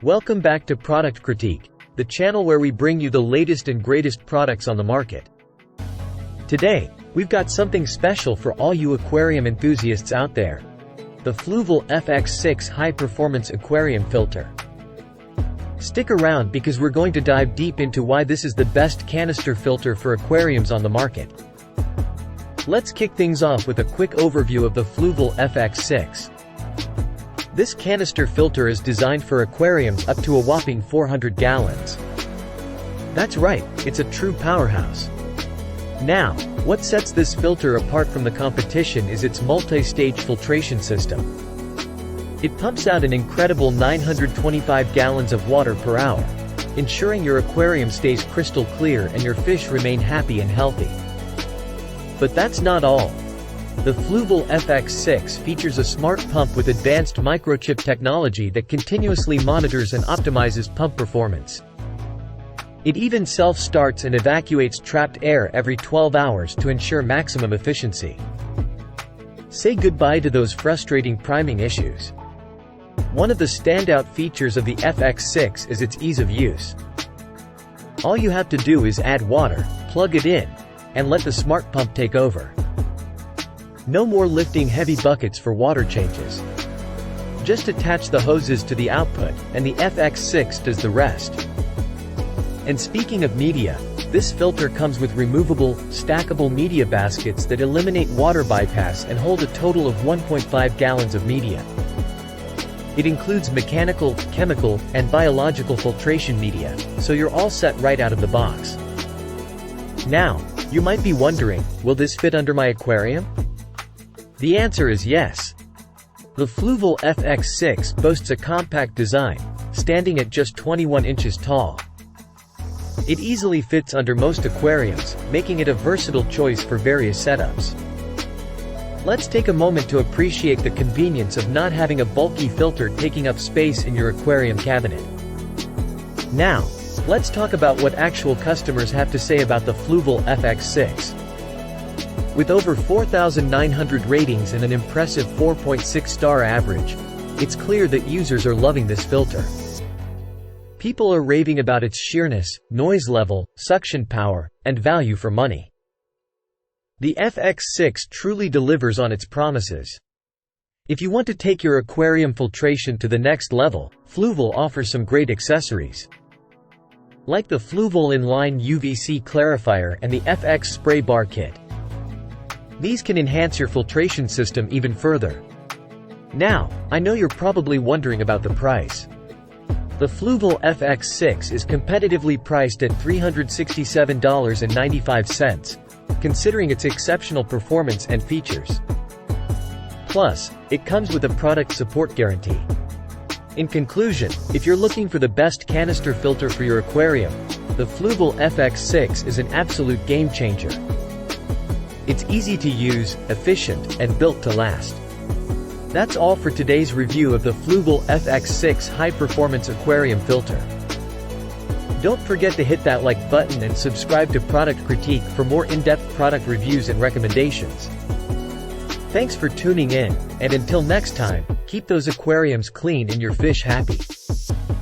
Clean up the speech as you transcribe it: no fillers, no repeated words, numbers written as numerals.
Welcome back to Product Critique, the channel where we bring you the latest and greatest products on the market. Today, we've got something special for all you aquarium enthusiasts out there. The Fluval FX6 high-performance aquarium filter. Stick around because we're going to dive deep into why this is the best canister filter for aquariums on the market. Let's kick things off with a quick overview of the Fluval FX6. This canister filter is designed for aquariums up to a whopping 400 gallons. That's right, it's a true powerhouse. Now, what sets this filter apart from the competition is its multi-stage filtration system. It pumps out an incredible 925 gallons of water per hour, ensuring your aquarium stays crystal clear and your fish remain happy and healthy. But that's not all. The Fluval FX6 features a smart pump with advanced microchip technology that continuously monitors and optimizes pump performance. It even self-starts and evacuates trapped air every 12 hours to ensure maximum efficiency. Say goodbye to those frustrating priming issues. One of the standout features of the FX6 is its ease of use. All you have to do is add water, plug it in, and let the smart pump take over. No more lifting heavy buckets for water changes. Just attach the hoses to the output, and the FX6 does the rest. And speaking of media, this filter comes with removable, stackable media baskets that eliminate water bypass and hold a total of 1.5 gallons of media. It includes mechanical, chemical, and biological filtration media, so you're all set right out of the box. Now, you might be wondering, will this fit under my aquarium? The answer is yes. The Fluval FX6 boasts a compact design, standing at just 21 inches tall. It easily fits under most aquariums, making it a versatile choice for various setups. Let's take a moment to appreciate the convenience of not having a bulky filter taking up space in your aquarium cabinet. Now, let's talk about what actual customers have to say about the Fluval FX6. With over 4,900 ratings and an impressive 4.6-star average, it's clear that users are loving this filter. People are raving about its sheerness, noise level, suction power, and value for money. The FX6 truly delivers on its promises. If you want to take your aquarium filtration to the next level, Fluval offers some great accessories. Like the Fluval Inline UVC Clarifier and the FX Spray Bar Kit. These can enhance your filtration system even further. Now, I know you're probably wondering about the price. The Fluval FX6 is competitively priced at $367.95, considering its exceptional performance and features. Plus, it comes with a product support guarantee. In conclusion, if you're looking for the best canister filter for your aquarium, the Fluval FX6 is an absolute game changer. It's easy to use, efficient, and built to last. That's all for today's review of the Fluval FX6 high-performance aquarium filter. Don't forget to hit that like button and subscribe to Product Critique for more in-depth product reviews and recommendations. Thanks for tuning in, and until next time, keep those aquariums clean and your fish happy.